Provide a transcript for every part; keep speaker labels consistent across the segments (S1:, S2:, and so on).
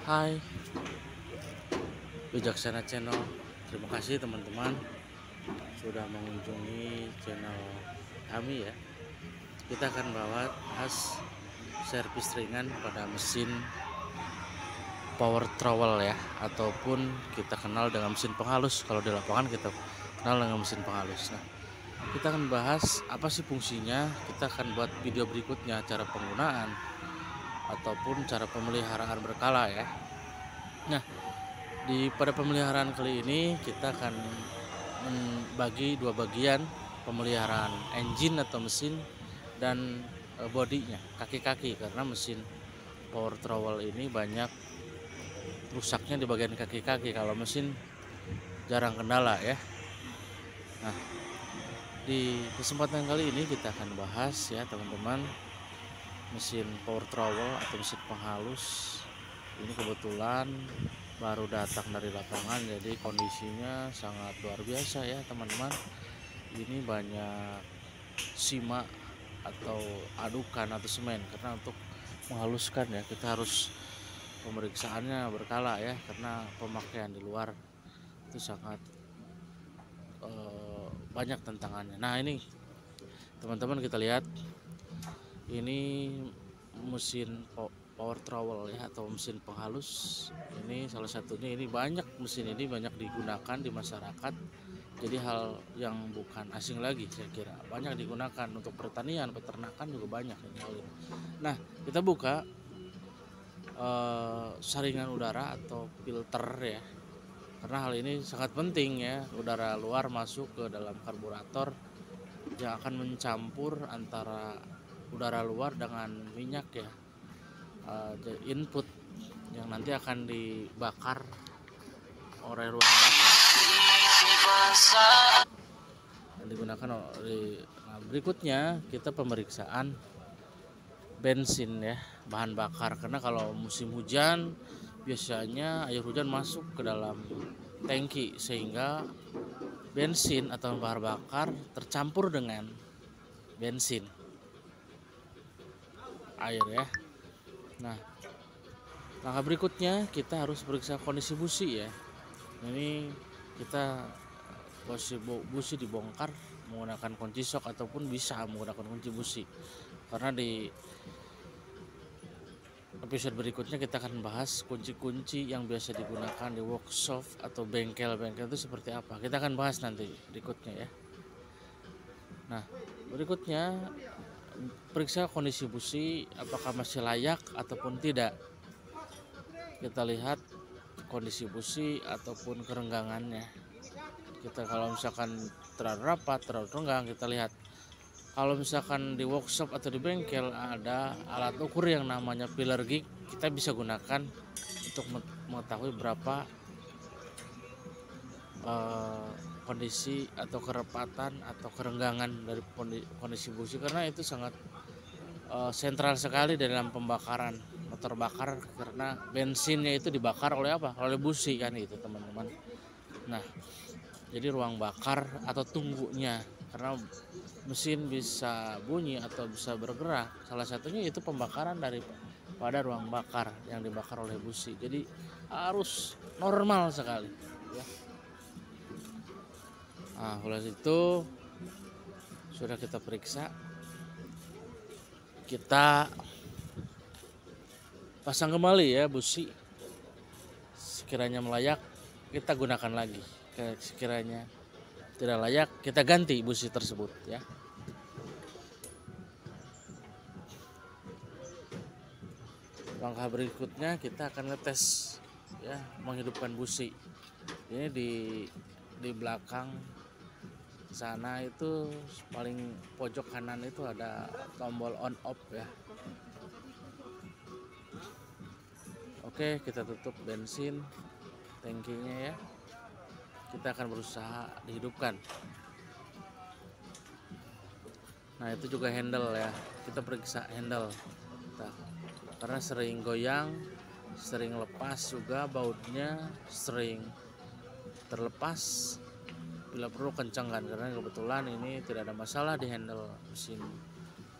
S1: Hai, Wijaksana Channel. Terima kasih teman-teman sudah mengunjungi channel kami ya. Kita akan bahas servis ringan pada mesin power trowel ya, ataupun kita kenal dengan mesin penghalus. Kalau di lapangan kita kenal dengan mesin penghalus. Nah, kita akan bahas apa sih fungsinya. Kita akan buat video berikutnya cara penggunaan ataupun cara pemeliharaan berkala ya. Nah, pada pemeliharaan kali ini kita akan membagi dua bagian, pemeliharaan engine atau mesin dan bodinya, kaki-kaki, karena mesin power trowel ini banyak rusaknya di bagian kaki-kaki. Kalau mesin jarang kendala ya. Nah, di kesempatan kali ini kita akan bahas ya teman-teman, mesin power trowel atau mesin penghalus ini kebetulan baru datang dari lapangan, jadi kondisinya sangat luar biasa ya teman-teman. Ini banyak simak atau adukan atau semen, karena untuk menghaluskan ya kita harus pemeriksaannya berkala ya, karena pemakaian di luar itu sangat banyak tantangannya. Nah, ini teman-teman kita lihat, ini mesin power trowel ya atau mesin penghalus. Ini salah satunya, ini banyak, mesin ini banyak digunakan di masyarakat, jadi hal yang bukan asing lagi. Saya kira banyak digunakan untuk pertanian, peternakan juga banyak ini hal ini. Nah, kita buka saringan udara atau filter ya, karena hal ini sangat penting ya. Udara luar masuk ke dalam karburator yang akan mencampur antara udara luar dengan minyak ya, input yang nanti akan dibakar oleh ruang bakar yang digunakan berikutnya kita pemeriksaan bensin ya, bahan bakar, karena kalau musim hujan biasanya air hujan masuk ke dalam tangki sehingga bensin atau bahan bakar tercampur dengan bensin air ya. Nah, langkah berikutnya kita harus periksa kondisi busi ya. Ini kita busi dibongkar menggunakan kunci sok ataupun bisa menggunakan kunci busi, karena di episode berikutnya kita akan bahas kunci-kunci yang biasa digunakan di workshop atau bengkel-bengkel itu seperti apa. Kita akan bahas nanti berikutnya ya. Nah, berikutnya periksa kondisi busi apakah masih layak ataupun tidak. Kita lihat kondisi busi ataupun kerenggangannya. Kita kalau misalkan terlalu rapat, terlalu renggang, kita lihat. Kalau misalkan di workshop atau di bengkel ada alat ukur yang namanya pillar gauge, kita bisa gunakan untuk mengetahui berapa kondisi atau kerepatan atau kerenggangan dari kondisi busi, karena itu sangat sentral sekali dalam pembakaran motor bakar, karena bensinnya itu dibakar oleh apa? Oleh busi kan itu teman-teman. Nah, jadi ruang bakar atau tunggunya, karena mesin bisa bunyi atau bisa bergerak, salah satunya itu pembakaran daripada ruang bakar yang dibakar oleh busi. Jadi harus normal sekali ya. Nah, oleh itu sudah kita periksa, kita pasang kembali ya busi. Sekiranya melayak kita gunakan lagi, sekiranya tidak layak kita ganti busi tersebut ya. Langkah berikutnya kita akan ngetes ya, menghidupkan busi. Ini di belakang sana itu paling pojok kanan itu ada tombol on off ya. Oke, kita tutup bensin tangkinya ya. Kita akan berusaha dihidupkan. Nah, itu juga handle ya, kita periksa handle. Karena sering goyang, sering lepas juga bautnya, sering terlepas. Bila perlu kencangkan, karena kebetulan ini tidak ada masalah di handle mesin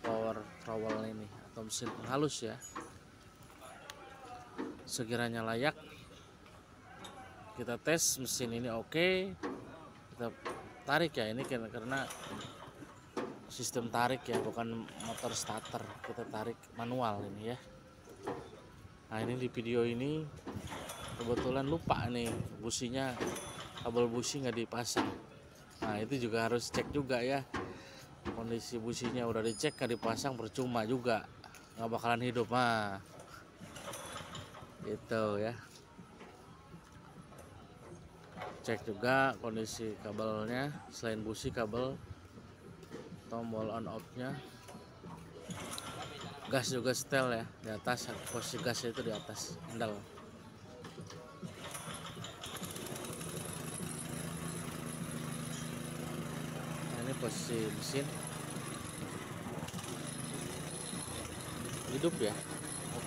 S1: power trowel ini atau mesin penghalus ya. sekiranya layak kita tes mesin ini oke, kita tarik ya. Ini karena sistem tarik ya, bukan motor starter, kita tarik manual ini ya. Nah ini di video ini kebetulan lupa nih businya, kabel busi nggak dipasang. Nah itu juga harus cek juga ya, kondisi businya udah dicek nggak dipasang percuma juga, nggak bakalan hidup. Nah itu ya, cek juga kondisi kabelnya, selain busi kabel, tombol on off nya, gas juga setel ya di atas, posisi gasnya itu di atas handle. Nah, ini posisi mesin hidup ya.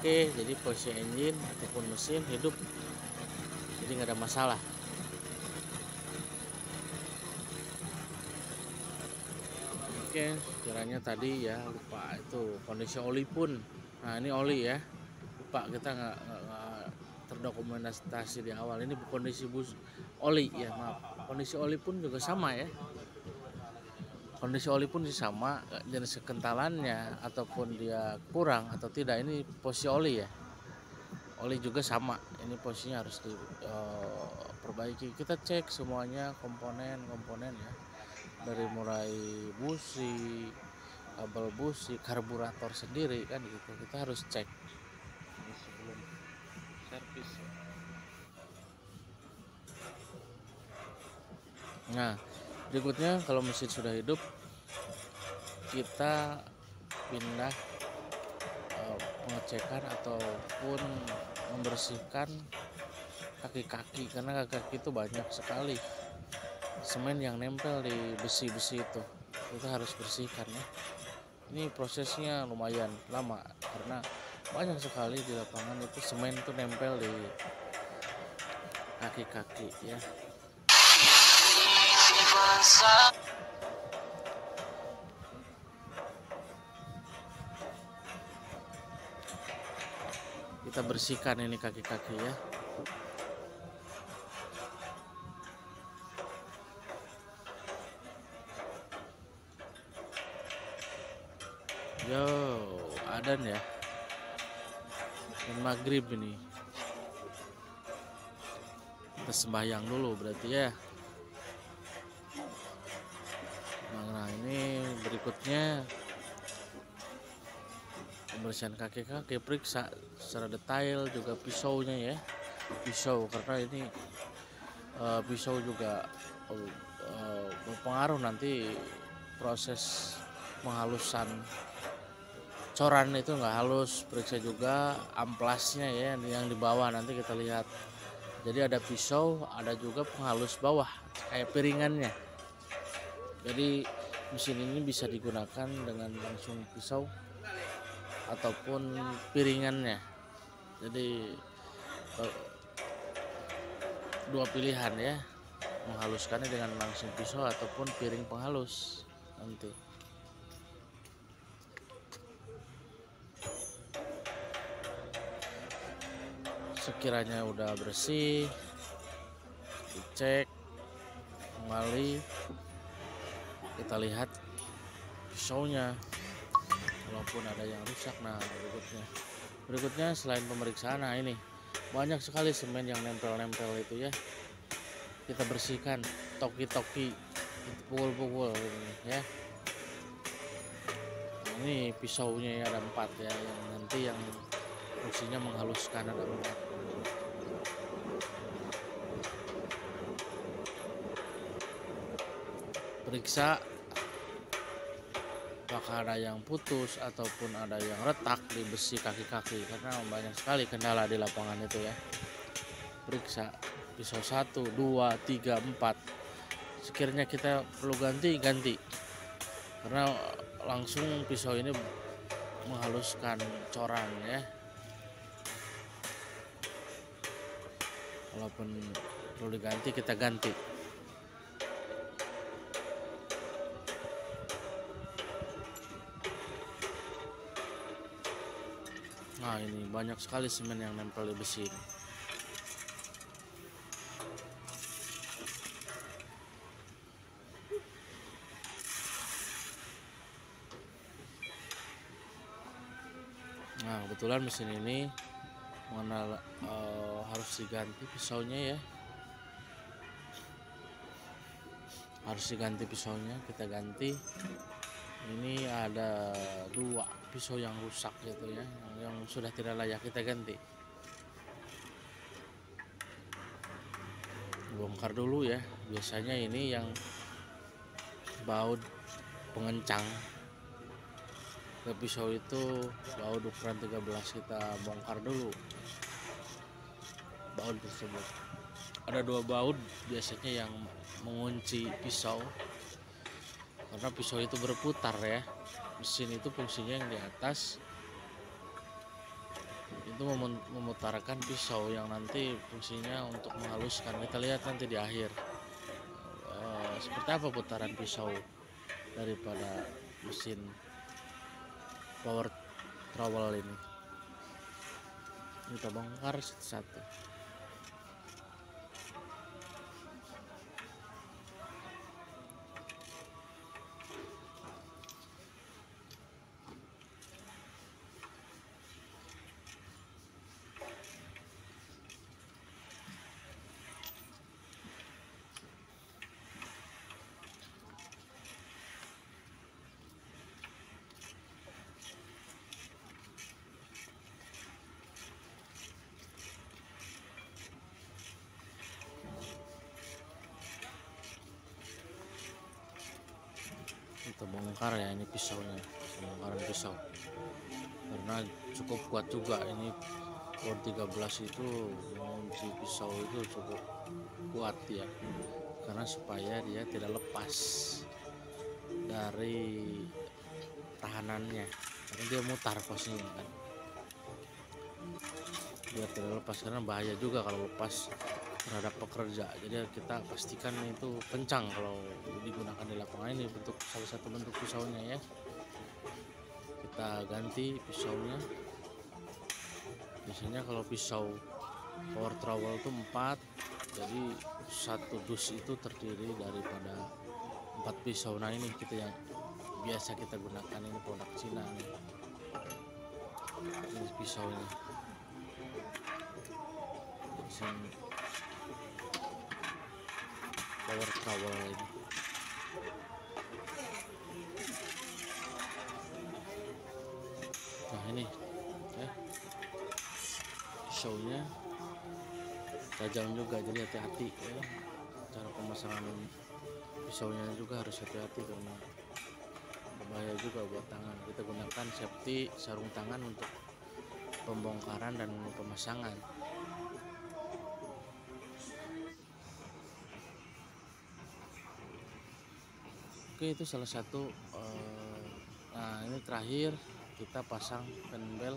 S1: Oke, jadi posisi engine ataupun mesin hidup, jadi nggak ada masalah. Oke, kiranya tadi ya lupa itu kondisi oli pun. Nah ini oli ya, lupa kita nggak terdokumentasi di awal. Ini kondisi bus oli ya, maaf. Kondisi oli pun juga sama ya. Kondisi oli pun sama, jenis kekentalannya ataupun dia kurang atau tidak, ini posisi oli ya. Oli juga sama, ini posisinya harus diperbaiki. Kita cek semuanya komponen ya, dari mulai busi, kabel busi, karburator sendiri kan gitu, kita harus cek ini sebelum servis. Nah berikutnya kalau mesin sudah hidup, kita pindah pengecekan ataupun membersihkan kaki-kaki, karena kaki-kaki itu banyak sekali semen yang nempel di besi-besi itu, kita harus bersihkan ya. Ini prosesnya lumayan lama karena banyak sekali di lapangan itu semen itu nempel di kaki-kaki ya. Kita bersihkan ini kaki-kaki ya. Yo, adan ya, dan maghrib ini. Kita sembahyang dulu berarti ya. Nah ini berikutnya pembersihan kaki-kaki, periksa secara detail juga pisaunya ya. Pisau, karena ini pisau juga berpengaruh nanti proses penghalusan coran itu nggak halus. Periksa juga amplasnya ya, yang di bawah nanti kita lihat. Jadi ada pisau, ada juga penghalus bawah kayak piringannya. Jadi mesin ini bisa digunakan dengan langsung pisau ataupun piringannya. Jadi dua pilihan ya, menghaluskannya dengan langsung pisau ataupun piring penghalus nanti. Sekiranya udah bersih, dicek kembali, kita lihat pisaunya walaupun ada yang rusak. Nah berikutnya selain pemeriksaan, nah ini banyak sekali semen yang nempel-nempel itu ya, kita bersihkan, toki-toki, pukul-pukul ini ya. Nah, ini pisaunya ya, ada 4 ya, yang nanti yang fungsinya menghaluskan ada 4. Periksa apakah ada yang putus ataupun ada yang retak di besi kaki-kaki, karena banyak sekali kendala di lapangan itu ya. Periksa pisau 1, 2, 3, 4. Sekiranya kita perlu ganti, karena langsung pisau ini menghaluskan coran ya. Walaupun perlu diganti, kita ganti. Ini banyak sekali semen yang nempel di besi ini. Nah, kebetulan mesin ini mengenal harus diganti pisaunya ya. Harus diganti pisaunya, kita ganti. Ini ada 2 pisau yang rusak gitu ya, yang sudah tidak layak, kita ganti. Bongkar dulu ya. Biasanya ini yang baut pengencang ke pisau itu baut ukuran 13, kita bongkar dulu baut tersebut. Ada 2 baut biasanya yang mengunci pisau, karena pisau itu berputar ya. Mesin itu fungsinya yang di atas itu memutarkan pisau, yang nanti fungsinya untuk menghaluskan. Kita lihat nanti di akhir seperti apa putaran pisau daripada mesin power trowel ini. Kita bongkar satu-satu. Kita bongkar ya, ini pisaunya, bongkaran pisau, karena cukup kuat juga ini. Power 13 itu mengunci pisau itu cukup kuat ya, karena supaya dia tidak lepas dari tahanannya, karena dia mutar posisinya kan, biar tidak lepas, karena bahaya juga kalau lepas terhadap pekerja. Jadi kita pastikan itu kencang kalau digunakan di lapangan. Ini bentuk salah satu bentuk pisaunya ya. Kita ganti pisaunya. Biasanya kalau pisau power trowel itu 4, jadi satu dus itu terdiri daripada 4 pisau. Nah ini kita yang biasa kita gunakan, ini produk Cina nih. Ini pisaunya, mesin power trowel ini. Nah ini ya, pisaunya tajam juga, jadi hati-hati ya. Cara pemasangan pisaunya juga harus hati-hati, karena bahaya juga buat tangan. Kita gunakan safety sarung tangan untuk pembongkaran dan pemasangan. Oke, itu salah satu. Nah ini terakhir kita pasang penbel.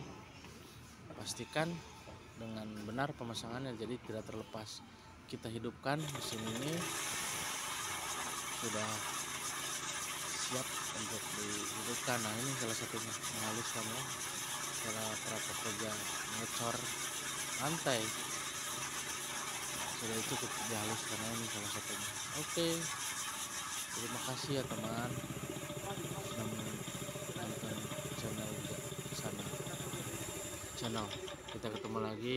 S1: Pastikan dengan benar pemasangannya, jadi tidak terlepas. Kita hidupkan mesin ini, sudah siap untuk dihidupkan. Nah ini salah satunya, menghaluskan ya, cara para pekerja ngecor lantai sudah cukup dihaluskan. Nah, ini salah satunya. Oke, terima kasih ya teman sudah menonton channel sana channel. Kita ketemu lagi.